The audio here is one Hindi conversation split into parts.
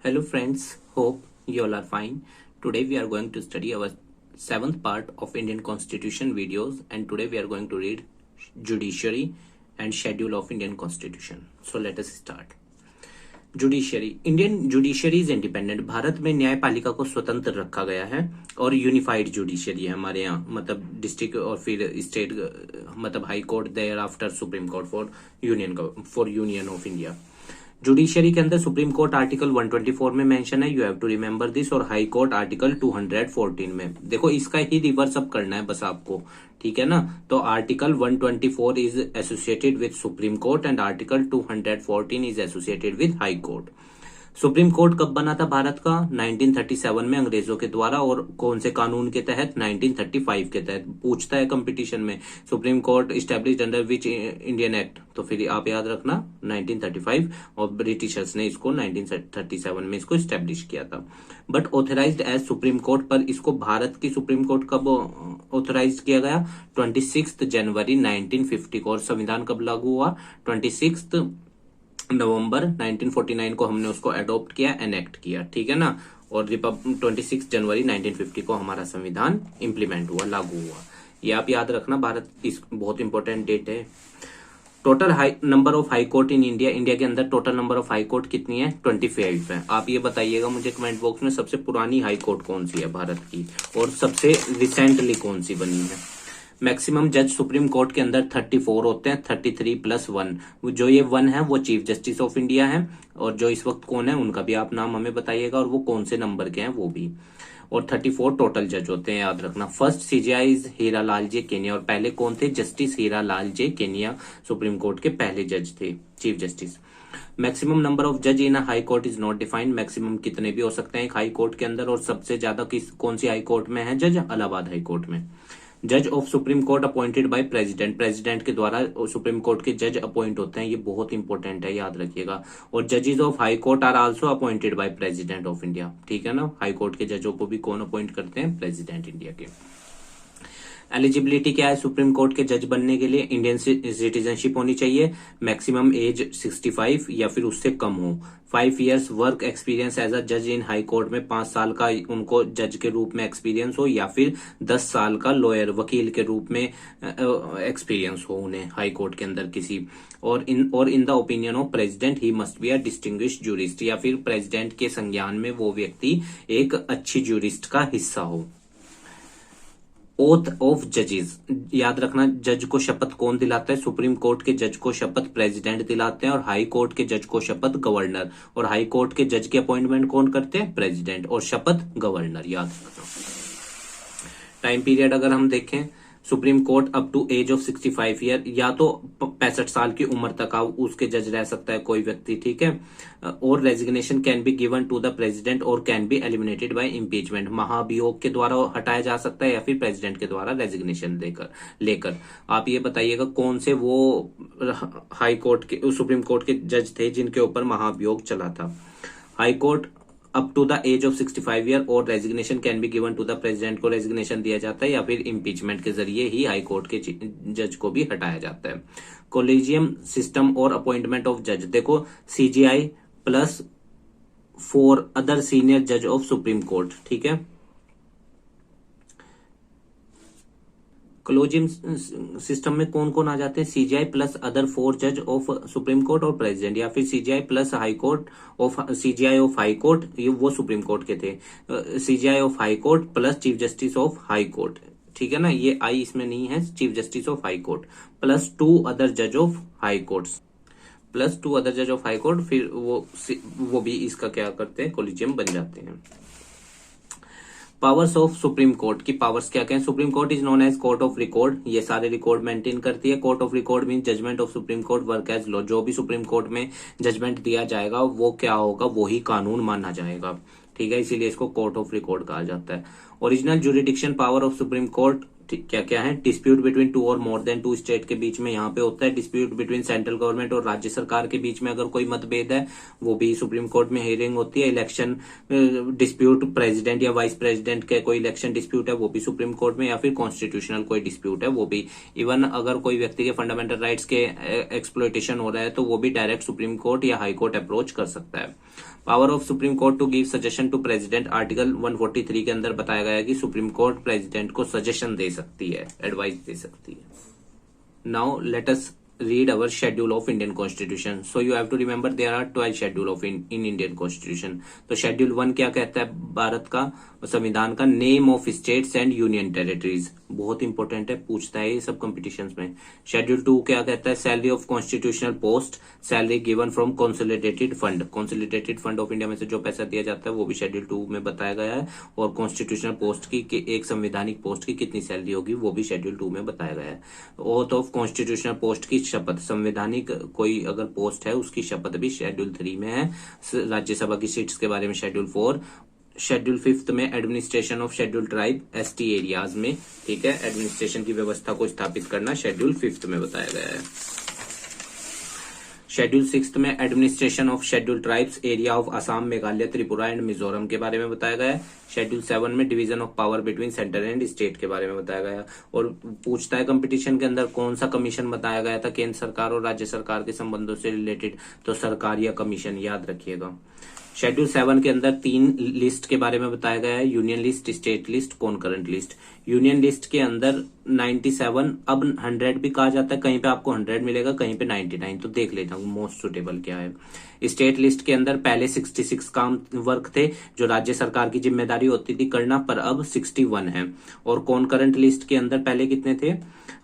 Hello friends, hope you all are fine. Today we are going to study our seventh part of Indian Constitution videos, and today we are going to read Judiciary and Schedule of Indian Constitution. So let us start. Judiciary Indian judiciary is independent. Bharat में न्यायपालिका को स्वतंत्र रखा गया है और यूनिफाइड जुडिशरी है हमारे यहाँ, मतलब डिस्ट्रिक्ट और फिर स्टेट, मतलब high court, thereafter supreme court for union of India. Judiciary के अंदर सुप्रीम कोर्ट आर्टिकल 124 में मेंशन है, you have to remember this, और हाई कोर्ट आर्टिकल 214 में। देखो इसका ही रिवर्स अप करना है बस आपको, ठीक है ना। तो article 124 is associated with supreme court and article 214 is associated with high court. Supreme court कब बना था भारत का? 1937 में अंग्रेजों के द्वारा, और कौन से कानून के तहत? 1935 के तहत। पूछता है कंपटीशन में, supreme court established under which Indian act, तो फिर आप याद रखना 1935, और ब्रिटिशर्स ने इसको 1937 में इसको इस्टेब्लिश किया था। But authorised as supreme court, पर इसको भारत की सुप्रीम कोर्ट कब ऑथराइज किया गया? 26 जनवरी 1950 को। और संविधान कब लागू हुआ? 26 नवंबर 1949 को हमने उसको एडॉप्ट किया, एनेक्ट किया, ठीक है ना। और 26 जनवरी 1950 को हमारा संविधान इंप्लीमेंट हुआ, लागू हुआ। ये आप याद रखना, भारत इस बहुत इंपॉर्टेंट डेट है। Total number of high court in India, India के अंदर total number of high court कितनी है? 25 है। आप ये बताइएगा मुझे कमेंट बॉक्स में, सबसे पुरानी हाई कोर्ट कौन सी है भारत की, और सबसे रिसेंटली कौन सी बनी है। मैक्सिमम जज सुप्रीम कोर्ट के अंदर 34 होते हैं, 33 + 1। जो ये 1 है वो चीफ जस्टिस ऑफ इंडिया है, और जो इस वक्त कौन है उनका भी आप नाम हमें बताइएगा, और वो कौन से नंबर के हैं वो भी। और 34 टोटल जज होते हैं, याद रखना। First CJI is Hira Lal J Kania, और पहले कौन थे? Justice Hira Lal J Kania Supreme Court के पहले जज थे, chief justice. Maximum number of जज in high court is not defined. Maximum कितने भी हो सकते हैं एक हाई कोर्ट के अंदर, और सबसे ज्यादा कौन सी हाई कोर्ट में है जज? इलाहाबाद हाई कोर्ट में। जज of supreme court appointed by president, president के द्वारा सुप्रीम कोर्ट के जज अपॉइंट होते हैं, ये बहुत इंपॉर्टेंट है, याद रखिएगा। और जजेस of high court are also appointed by president of India, ठीक है ना। हाई कोर्ट के जजों को भी कौन अपॉइंट करते हैं? प्रेसिडेंट इंडिया के। एलिजिबिलिटी क्या है सुप्रीम कोर्ट के जज बनने के लिए? इंडियन सिटीजनशिप होनी चाहिए, मैक्सिमम एज 65 या फिर उससे कम हो, 5 years work experience as a जज इन हाई कोर्ट में, 5 साल का उनको जज के रूप में एक्सपीरियंस हो, या फिर 10 साल का लॉयर वकील के रूप में एक्सपीरियंस हो उन्हें हाई कोर्ट के अंदर किसी। और in the opinion of president he must be a distinguished jurist, या फिर प्रेसिडेंट के संज्ञान में वो व्यक्ति एक अच्छी जूरिस्ट का हिस्सा हो। ओथ ऑफ जजेस, याद रखना, जज को शपथ कौन दिलाता है? सुप्रीम कोर्ट के जज को शपथ प्रेसिडेंट दिलाते हैं, और हाई कोर्ट के जज को शपथ गवर्नर, और हाई कोर्ट के जज की अपॉइंटमेंट कौन करते हैं? प्रेसिडेंट, और शपथ गवर्नर, याद रखना। टाइम पीरियड अगर हम देखें, supreme court up to age of 65 year, या तो 65 साल की उम्र तक उसके जज रह सकता है कोई व्यक्ति, ठीक है। और resignation can be given to the president और can be eliminated by impeachment, महाभियोग के द्वारा हटाया जा सकता है, या फिर प्रेसिडेंट के द्वारा रेजिग्नेशन लेकर। आप ये बताइएगा कौन से वो हाई कोर्ट के, सुप्रीम कोर्ट के जज थे जिनके ऊपर महाभियोग चला था। High court up to the age of 65 year, और resignation can be given to the president को रेजिग्नेशन दिया जाता है, या फिर इम्पीचमेंट के जरिए ही हाई कोर्ट के जज को भी हटाया जाता है। कोलेजियम सिस्टम और अपॉइंटमेंट ऑफ जज, देखो सीजीआई + 4 अदर सीनियर जज ऑफ सुप्रीम कोर्ट, ठीक है। कॉलेजियम सिस्टम में कौन कौन आ जाते हैं? सीजीआई + अदर 4 जज ऑफ सुप्रीम कोर्ट और प्रेसिडेंट, या फिर CGI + high court of CGI of high court, ये वो सुप्रीम कोर्ट के थे, CGI of high court + chief justice of high court, ठीक है ना। ये आई इसमें नहीं है, chief justice of high court +2 other जज ऑफ हाई कोर्ट, +2 अदर जज ऑफ हाई कोर्ट, फिर वो भी इसका क्या करते हैं? कॉलेजियम बन जाते हैं। पावर्स ऑफ सुप्रीम कोर्ट की पावर्स क्या क्या है? Supreme court is known as court of record, ये सारे रिकॉर्ड मेंटेन करती है। Court of record mean judgement of supreme court work as law, जो भी सुप्रीम कोर्ट में जजमेंट दिया जाएगा वो क्या होगा? वो ही कानून माना जाएगा, ठीक है, इसीलिए इसको कोर्ट ऑफ रिकॉर्ड कहा जाता है। Original jurisdiction power of supreme court क्या क्या है? डिस्प्यूट बिटवीन 2 और मोर देन 2 स्टेट के बीच में यहाँ पे होता है। डिस्प्यूट बिटवीन सेंट्रल गवर्नमेंट और राज्य सरकार के बीच में अगर कोई मतभेद है, वो भी सुप्रीम कोर्ट में हियरिंग होती है। इलेक्शन डिस्प्यूट, प्रेसिडेंट या वाइस प्रेसिडेंट के कोई इलेक्शन डिस्प्यूट है, वो भी सुप्रीम कोर्ट में, या फिर कॉन्स्टिट्यूशनल कोई डिस्प्यूट है वो भी। इवन अगर कोई व्यक्ति के फंडामेंटल राइट्स के एक्सप्लॉयटेशन हो रहा है, तो वो भी डायरेक्ट सुप्रीम कोर्ट या हाई कोर्ट अप्रोच कर सकता है। Power of supreme court to give suggestion to president, article 143 के अंदर बताया गया है कि सुप्रीम कोर्ट प्रेसिडेंट को सजेशन दे सकती है, एडवाइस दे सकती है। Now let us read our schedule of Indian Constitution. So you have to remember there are 12 schedule of in Indian Constitution. तो शेड्यूल 1 क्या कहता है भारत का संविधान का? Name of states and union territories, बहुत इंपॉर्टेंट है, पूछता है ये सब कॉम्पिटिशन्स में। शेड्यूल 2 क्या कहता है? Salary of constitutional post, salary given from consolidated fund, consolidated fund of India में से जो पैसा दिया जाता है वो भी शेड्यूल 2 में बताया गया है। और कॉन्स्टिट्यूशनल पोस्ट की एक संवैधानिक पोस्ट की कितनी सैलरी होगी वो भी शेड्यूल 2 में बताया गया है। ओथ ऑफ कॉन्स्टिट्यूशनल पोस्ट की शपथ, संवैधानिक कोई अगर पोस्ट है उसकी शपथ भी शेड्यूल 3 में है। राज्यसभा की सीट्स के बारे में शेड्यूल 4। शेड्यूल 5 में administration of schedule tribe ST areas में, ठीक है, एडमिनिस्ट्रेशन की व्यवस्था को स्थापित करना शेड्यूल 5 में बताया गया है। शेड्यूल 6 में administration of schedule tribes area of Assam, Meghalaya, Tripura and Mizoram के बारे में बताया गया है। शेड्यूल 7 में division of power between centre and state के बारे में बताया गया है। और पूछता है कंपटीशन के अंदर कौन सा कमीशन बताया गया था केंद्र सरकार और राज्य सरकार के संबंधों से रिलेटेड, तो सरकार या कमीशन, याद रखिएगा। शेड्यूल 7 के अंदर 3 लिस्ट के बारे में बताया गया है, union list, state list, कॉनकरेंट list. Union list के अंदर 97, अब 100 भी कहा जाता है, कहीं पे आपको 100 मिलेगा, कहीं पे 99, तो देख लेता हूँ मोस्ट सुटेबल क्या है। स्टेट लिस्ट के अंदर पहले 66 काम वर्क थे जो राज्य सरकार की जिम्मेदारी होती थी करना, पर अब 61 है। और कॉनकरेंट लिस्ट के अंदर पहले कितने थे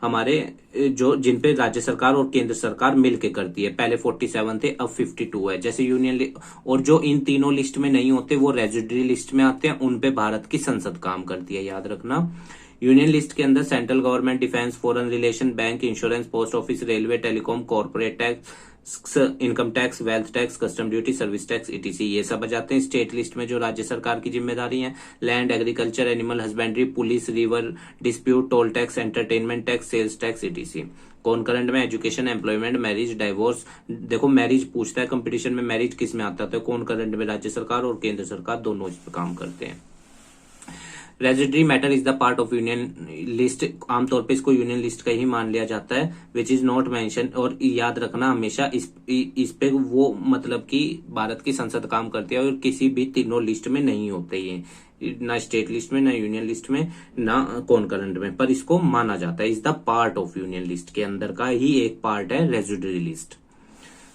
हमारे, जो जिन पे राज्य सरकार और केंद्र सरकार मिलके करती है, पहले 47 थे, अब 52 है। जैसे यूनियन और जो इन तीनों लिस्ट में नहीं होते वो रेजिडरी लिस्ट में आते हैं, उन पे भारत की संसद काम करती है, याद रखना। यूनियन लिस्ट के अंदर central government, defence, foreign relation, bank, insurance, post office, railway, telecom, corporate tax, income tax, wealth tax, custom duty, service tax, etc, ये सब आ जाते हैं। स्टेट लिस्ट में जो राज्य सरकार की जिम्मेदारी है, land, agriculture, animal husbandry, police, river dispute, toll tax, entertainment tax, sales tax, ETC. Concurrent में एजुकेशन, एम्प्लॉयमेंट, मैरिज, डाइवोर्स। देखो मैरिज पूछता है कंपटीशन में, मैरिज किस में आता है? तो कॉनकरेंट में राज्य सरकार और केंद्र सरकार दोनों इस पर काम करते हैं। Residuary matter is the part of union list, आमतौर पे इसको यूनियन लिस्ट का ही मान लिया जाता है, विच इज नॉट मेंशन। और याद रखना हमेशा इस पे वो मतलब कि भारत की संसद काम करती है और किसी भी तीनों लिस्ट में नहीं होते ये, ना स्टेट लिस्ट में, ना यूनियन लिस्ट में, ना कॉनकरेंट में, पर इसको माना जाता है, is the part of union list के अंदर का ही एक पार्ट है रेजिडरी लिस्ट।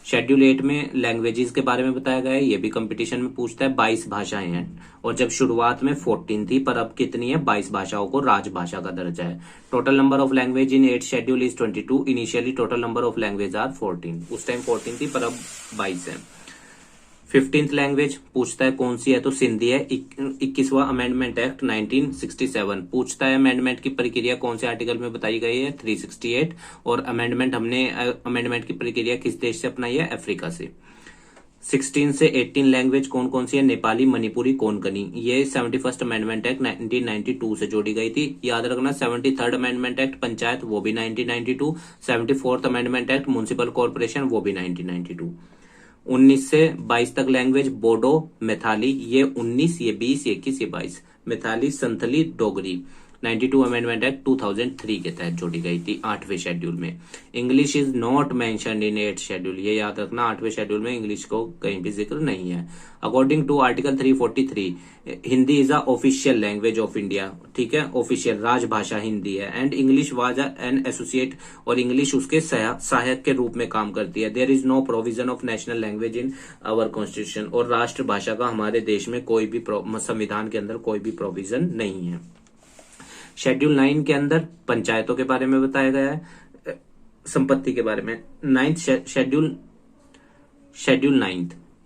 शेड्यूल 8 में लैंग्वेजेस के बारे में बताया गया है, ये भी कंपटीशन में पूछता है। 22 भाषाएं हैं और जब शुरुआत में 14 थी, पर अब कितनी है? 22 भाषाओं को राजभाषा का दर्जा है। Total number of language in 8 schedule is 22। Initially total number of language are 14, उस टाइम 14 थी पर अब 22 है। 15th लैंग्वेज पूछता है कौन सी है, तो सिंधी है। 21वां अमेंडमेंट एक्ट 1967 पूछता है अमेंडमेंट की प्रक्रिया कौन से आर्टिकल में बताई गई है? 368। और हमने अमेंडमेंट की प्रक्रिया किस देश से अपनाई है? अफ्रीका से। 16 से 18 लैंग्वेज कौन कौन सी है? नेपाली, मणिपुरी, कोंकणी। ये 71st अमेंडमेंट एक्ट 1992 से जोड़ी गई थी, याद रखना। 73rd अमेंडमेंट एक्ट पंचायत, वो भी 1992। 74th amendment act municipal corporation, वो भी 1992। 19 से 22 तक लैंग्वेज बोडो, मैथाली, ये 19, ये 20, ये 21, ये 22। मैथाली, संथली, डोगरी 92 अमेंडमेंट एक्ट 2003 के तहत जोड़ी गई थी 8वें शेड्यूल में। English is not mentioned in 8th schedule, ये याद रखना, 8वें शेड्यूल में इंग्लिश को कहीं भी जिक्र नहीं है। According to article 343 Hindi is a official language of India, ठीक है, ऑफिशियल राजभाषा हिंदी है। And English was an associate, और इंग्लिश उसके सहायक के रूप में काम करती है। There is no provision of national language in our constitution, और राष्ट्रभाषा का हमारे देश में कोई भी संविधान के अंदर कोई भी प्रोविजन नहीं है। शेड्यूल 9 के अंदर पंचायतों के बारे में बताया गया है, संपत्ति के बारे में। 9th schedule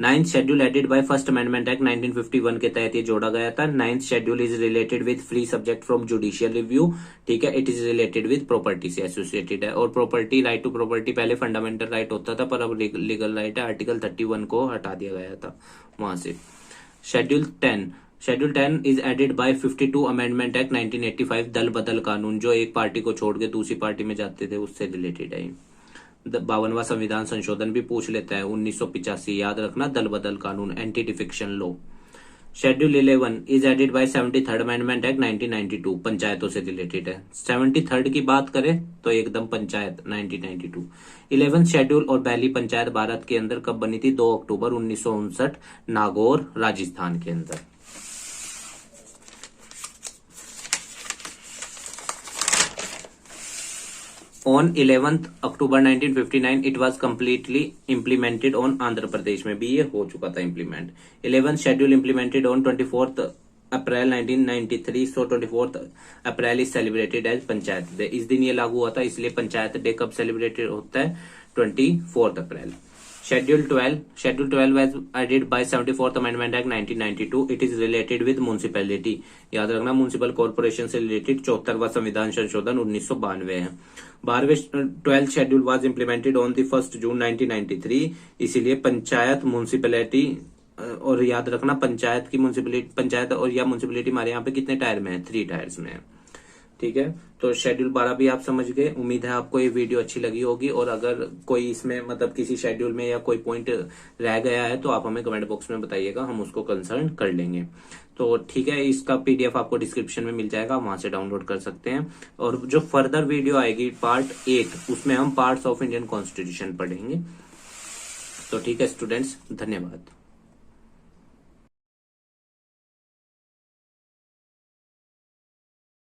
9th schedule added by first amendment act 1951 के तहत ये जोड़ा गया था। 9th schedule is related with free subject from judicial review, ठीक है। It is related with property से एसोसिएटेड है, और प्रॉपर्टी, राइट टू प्रॉपर्टी पहले फंडामेंटल राइट होता था, पर अब लीगल राइट है। आर्टिकल 31 को हटा दिया गया था वहां से। Schedule 10 is added by 52 amendment act 1985, दल बदल कानून, जो एक पार्टी को छोड़ के दूसरी पार्टी में जाते थे उससे रिलेटेड है। 52वां संविधान संशोधन भी पूछ लेता है 1985, याद रखना, दल बदल कानून, anti defection law. Schedule 11 is added by 73rd amendment act 1992, पंचायतों से रिलेटेड है। 73rd की बात करें तो एकदम पंचायत 1992। 11th शेड्यूल और पहली पंचायत भारत के अंदर कब बनी थी? 2 अक्टूबर 1959, नागौर राजस्थान के अंदर। On 11th October 1959 it was completely implemented on Andhra Pradesh में भी ये हो चुका था implement. 11th schedule implemented on 24th April 1993, so 24th April is celebrated as Panchayat day. इस दिन ये लागू हुआ था, इसलिए पंचायत डे कब सेलिब्रेटेड होता है? 24th April. Schedule 12 was added by 74th Amendment Act 1992. It is related with municipality. याद रखना, म्यूनिसिपल कॉर्पोरेशन से रिलेटेड 74वां संविधान संशोधन 1992 है। 12th schedule was implemented on the 1 जून 1993, इसीलिए पंचायत म्यूनिसिपैलिटी, और याद रखना पंचायत की म्यूनिसिपैलिटी, पंचायत और या म्यूनिसिपैलिटी हमारे यहाँ पे कितने टायर में है? 3 टायर्स में है। ठीक है, तो शेड्यूल 12 भी आप समझ गए। उम्मीद है आपको ये वीडियो अच्छी लगी होगी, और अगर कोई इसमें मतलब किसी शेड्यूल में या कोई पॉइंट रह गया है तो आप हमें कमेंट बॉक्स में बताइएगा, हम उसको कंसर्न कर लेंगे। तो ठीक है, इसका पीडीएफ आपको डिस्क्रिप्शन में मिल जाएगा, वहां से डाउनलोड कर सकते हैं। और जो फर्दर वीडियो आएगी पार्ट 8, उसमें हम पार्ट्स ऑफ इंडियन कॉन्स्टिट्यूशन पढ़ेंगे। तो ठीक है स्टूडेंट्स, धन्यवाद।